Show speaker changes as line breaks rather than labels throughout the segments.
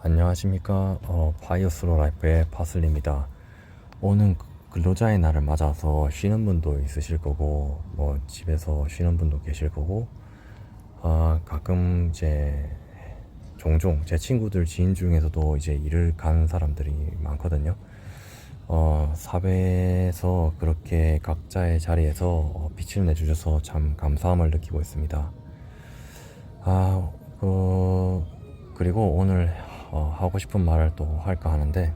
안녕하십니까. 바이오스로 라이프의 파슬리입니다. 오늘 근로자의 날을 맞아서 쉬는 분도 있으실 거고, 뭐 집에서 쉬는 분도 계실 거고, 가끔 이제 종종 제 친구들 지인 중에서도 이제 일을 가는 사람들이 많거든요. 사회에서 그렇게 각자의 자리에서 빛을 내주셔서 참 감사함을 느끼고 있습니다. 아, 그리고 오늘 하고 싶은 말을 또 할까 하는데,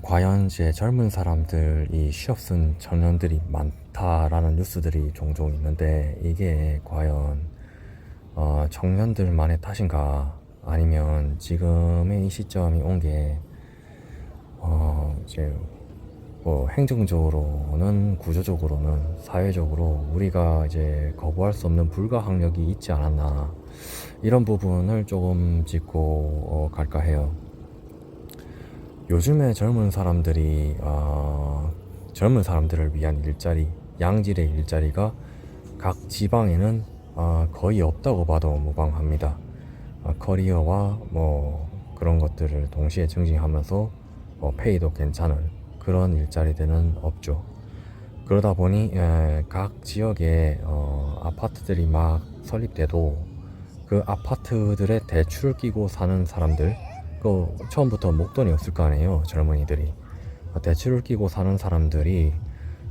과연 이제 젊은 사람들이 취업 쓴 청년들이 많다라는 뉴스들이 종종 있는데, 이게 과연 청년들만의 탓인가, 아니면 지금의 이 시점이 온 게 이제 뭐 행정적으로는, 구조적으로는, 사회적으로 우리가 이제 거부할 수 없는 불가항력이 있지 않았나, 이런 부분을 조금 짚고 갈까 해요. 요즘에 젊은 사람들을 위한 일자리, 양질의 일자리가 각 지방에는 거의 없다고 봐도 무방합니다. 커리어와 뭐 그런 것들을 동시에 증진하면서 페이도 괜찮은 그런 일자리들은 없죠. 그러다 보니 각 지역에 아파트들이 막 설립돼도 그 아파트들의 대출을 끼고 사는 사람들, 처음부터 목돈이 없을 거 아니에요, 젊은이들이. 대출을 끼고 사는 사람들이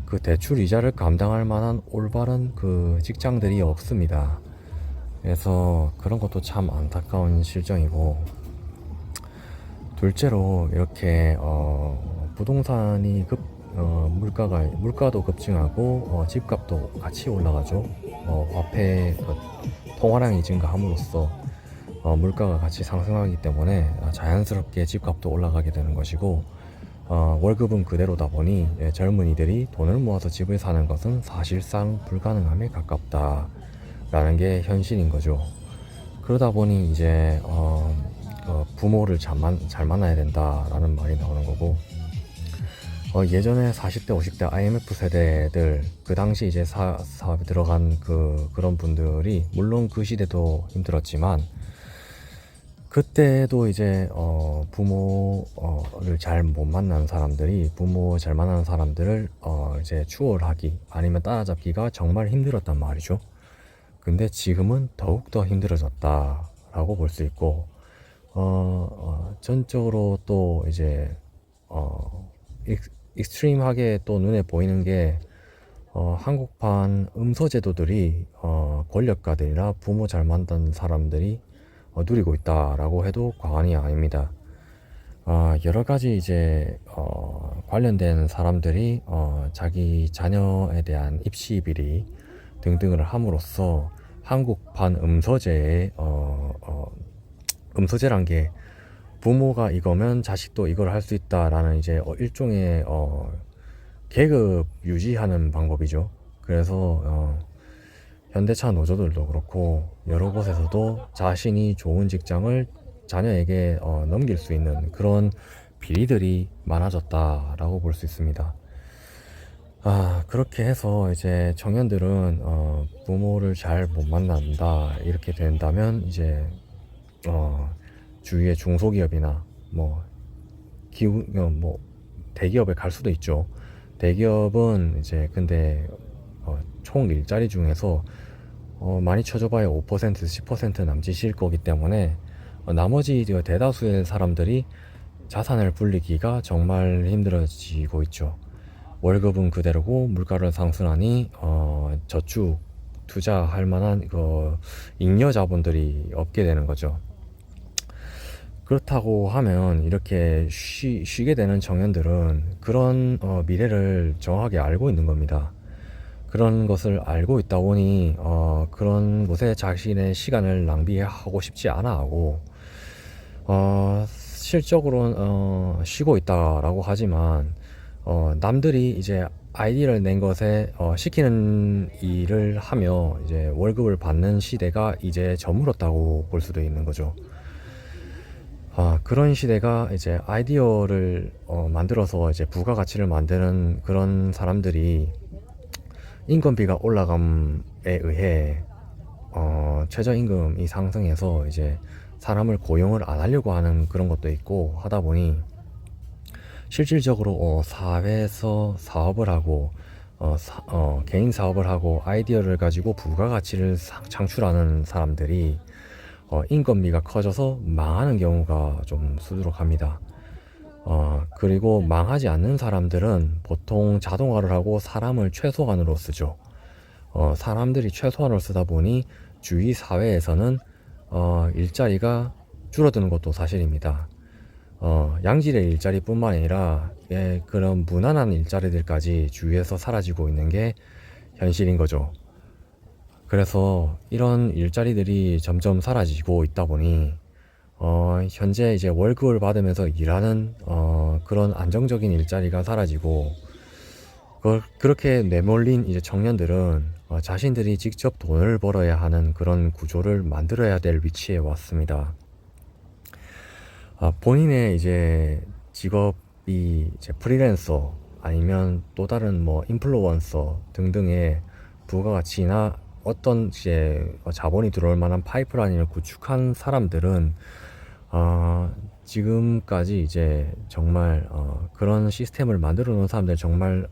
그 대출 이자를 감당할 만한 올바른 그 직장들이 없습니다. 그래서 그런 것도 참 안타까운 실정이고, 둘째로 이렇게 부동산이 물가도 급증하고 집값도 같이 올라가죠. 화폐 통화량이 증가함으로써 물가가 같이 상승하기 때문에 자연스럽게 집값도 올라가게 되는 것이고, 월급은 그대로다 보니 젊은이들이 돈을 모아서 집을 사는 것은 사실상 불가능함에 가깝다라는 게 현실인 거죠. 그러다 보니 이제 부모를 잘 만나야 된다라는 말이 나오는 거고, 예전에 40대 50대 IMF 세대들, 그 당시 이제 사업에 들어간 그런 분들이, 물론 그 시대도 힘들었지만 그때도 이제 부모를 잘 못 만나는 사람들이, 부모 잘 만나는 사람들을 이제 추월하기 아니면 따라잡기가 정말 힘들었단 말이죠. 근데 지금은 더욱더 힘들어졌다라고 볼 수 있고, 전적으로 또 이제 익스트림하게 또 눈에 보이는 게, 한국판 음소제도들이 권력가들이나 부모 잘 만난 사람들이 누리고 있다라고 해도 과언이 아닙니다. 여러 가지 이제 관련된 사람들이 자기 자녀에 대한 입시 비리 등등을 함으로써 한국판 음소제란 게, 부모가 이거면 자식도 이걸 할 수 있다라는 이제 일종의 계급 유지하는 방법이죠. 그래서 현대차 노조들도 그렇고 여러 곳에서도 자신이 좋은 직장을 자녀에게 넘길 수 있는 그런 비리들이 많아졌다라고 볼 수 있습니다. 그렇게 해서 이제 청년들은 부모를 잘 못 만난다 이렇게 된다면, 이제 주위의 중소기업이나 뭐 뭐 대기업에 갈 수도 있죠. 대기업은 이제 근데 총 일자리 중에서 많이 쳐줘봐야 5% 10% 남짓일 거기 때문에, 나머지 대다수의 사람들이 자산을 불리기가 정말 힘들어지고 있죠. 월급은 그대로고 물가를 상승하니 저축 투자할 만한 잉여 자본들이 없게 되는 거죠. 그렇다고 하면 이렇게 쉬게 되는 청년들은 그런 미래를 정확하게 알고 있는 겁니다. 그런 것을 알고 있다 보니 그런 곳에 자신의 시간을 낭비하고 싶지 않아 하고, 실적으로는 쉬고 있다라고 하지만 남들이 이제 아이디어를 낸 것에 시키는 일을 하며 이제 월급을 받는 시대가 이제 저물었다고 볼 수도 있는 거죠. 그런 시대가, 이제 아이디어를 만들어서 이제 부가가치를 만드는 그런 사람들이 인건비가 올라감에 의해 최저임금이 상승해서 이제 사람을 고용을 안 하려고 하는 그런 것도 있고 하다 보니 실질적으로 사회에서 사업을 하고 개인 사업을 하고 아이디어를 가지고 부가가치를 창출하는 사람들이 인건비가 커져서 망하는 경우가 좀 수두룩합니다. 그리고 망하지 않는 사람들은 보통 자동화를 하고 사람을 최소한으로 쓰죠. 사람들이 최소한으로 쓰다 보니 주위 사회에서는 일자리가 줄어드는 것도 사실입니다. 양질의 일자리뿐만 아니라 그런 무난한 일자리들까지 주위에서 사라지고 있는 게 현실인 거죠. 그래서 이런 일자리들이 점점 사라지고 있다 보니 현재 이제 월급을 받으면서 일하는 그런 안정적인 일자리가 사라지고 그렇게 내몰린 이제 청년들은 자신들이 직접 돈을 벌어야 하는 그런 구조를 만들어야 될 위치에 왔습니다. 본인의 이제 직업이 이제 프리랜서 아니면 또 다른 뭐 인플루언서 등등의 부가가치나 어떤 이제 자본이 들어올 만한 파이프라인을 구축한 사람들은 지금까지 이제 정말 그런 시스템을 만들어 놓은 사람들 정말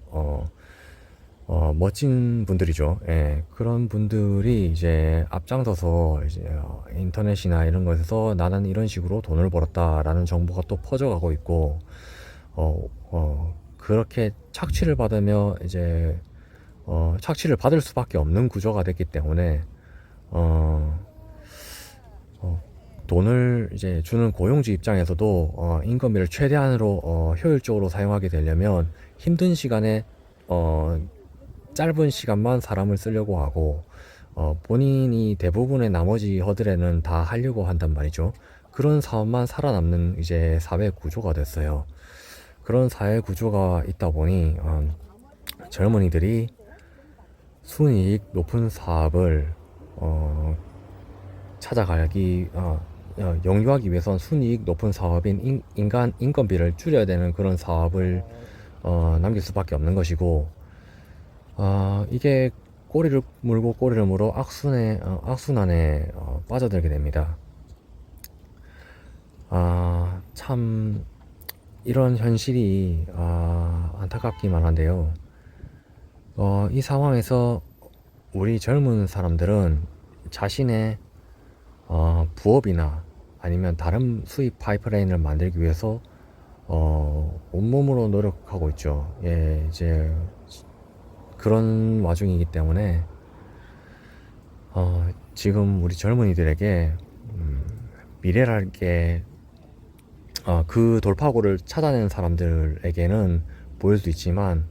멋진 분들이죠. 예, 그런 분들이 이제 앞장서서 이제 인터넷이나 이런 것에서 나는 이런 식으로 돈을 벌었다라는 정보가 또 퍼져가고 있고, 그렇게 착취를 받으며 이제 착취를 받을 수밖에 없는 구조가 됐기 때문에 어, 돈을 이제 주는 고용주 입장에서도 인건비를 최대한으로 효율적으로 사용하게 되려면 힘든 시간에 짧은 시간만 사람을 쓰려고 하고 본인이 대부분의 나머지 허들에는 다 하려고 한단 말이죠. 그런 사업만 살아남는 이제 사회 구조가 됐어요. 그런 사회 구조가 있다 보니 젊은이들이 순이익 높은 사업을 찾아가기 영유하기 위해선 순이익 높은 사업인 인간 인건비를 줄여야 되는 그런 사업을 남길 수밖에 없는 것이고 이게 꼬리를 물고 꼬리를 물어 악순환에 빠져들게 됩니다. 참 이런 현실이 안타깝기만 한데요. 이 상황에서 우리 젊은 사람들은 자신의 부업이나 아니면 다른 수입 파이프라인을 만들기 위해서 온몸으로 노력하고 있죠. 예, 이제 그런 와중이기 때문에 지금 우리 젊은이들에게 미래랄 게 그 돌파구를 찾아내는 사람들에게는 보일 수 있지만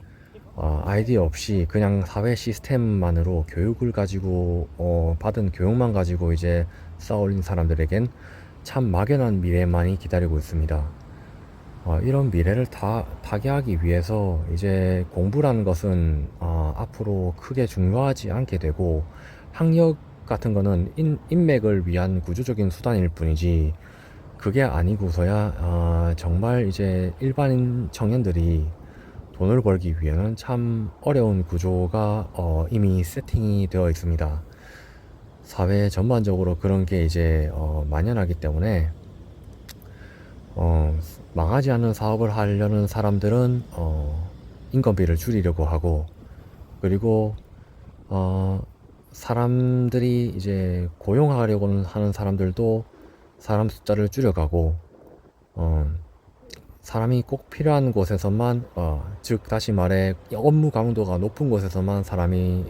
아이디어 없이 그냥 사회 시스템만으로 교육을 가지고 받은 교육만 가지고 이제 쌓아올린 사람들에겐 참 막연한 미래만이 기다리고 있습니다. 이런 미래를 타개하기 위해서 이제 공부라는 것은 앞으로 크게 중요하지 않게 되고 학력 같은 거는 인맥을 위한 구조적인 수단일 뿐이지 그게 아니고서야 정말 이제 일반인 청년들이 돈을 벌기 위해는 참 어려운 구조가 이미 세팅이 되어 있습니다. 사회 전반적으로 그런 게 이제 만연하기 때문에 망하지 않는 사업을 하려는 사람들은 인건비를 줄이려고 하고 그리고 사람들이 이제 고용하려고 하는 사람들도 사람 숫자를 줄여가고 사람이 꼭 필요한 곳에서만 즉 다시 말해 업무 강도가 높은 곳에서만 사람이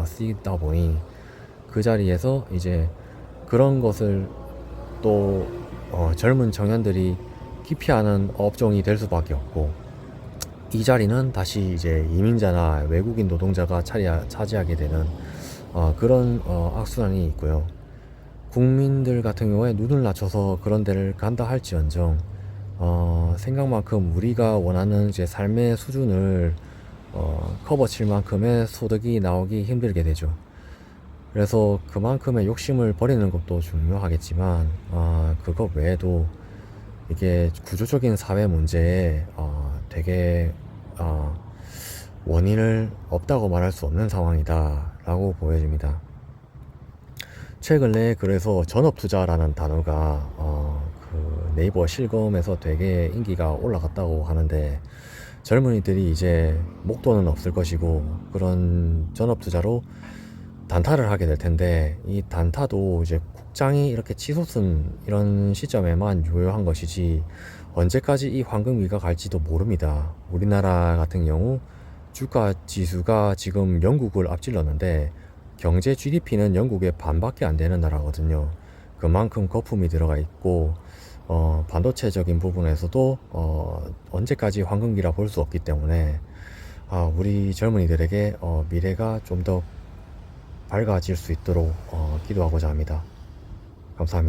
쓰이다 보니 그 자리에서 이제 그런 것을 또 젊은 청년들이 기피하는 업종이 될 수밖에 없고 이 자리는 다시 이제 이민자나 외국인 노동자가 차지하게 되는 그런 악순환이 있고요. 국민들 같은 경우에 눈을 낮춰서 그런 데를 간다 할지언정 생각만큼 우리가 원하는 이제 삶의 수준을 커버칠 만큼의 소득이 나오기 힘들게 되죠. 그래서 그만큼의 욕심을 버리는 것도 중요하겠지만 그것 외에도 이게 구조적인 사회 문제에 되게 원인을 없다고 말할 수 없는 상황이다 라고 보여집니다. 최근 에 그래서 전업투자라는 단어가 그 네이버 실검에서 되게 인기가 올라갔다고 하는데, 젊은이들이 이제 목돈은 없을 것이고 그런 전업투자로 단타를 하게 될 텐데, 이 단타도 이제 국장이 이렇게 치솟은 이런 시점에만 유효한 것이지 언제까지 이 황금기가 갈지도 모릅니다. 우리나라 같은 경우 주가 지수가 지금 영국을 앞질렀는데 경제 GDP는 영국의 반밖에 안 되는 나라거든요. 그만큼 거품이 들어가 있고 반도체적인 부분에서도 언제까지 황금기라 볼 수 없기 때문에 우리 젊은이들에게 미래가 좀 더 밝아질 수 있도록 기도하고자 합니다. 감사합니다.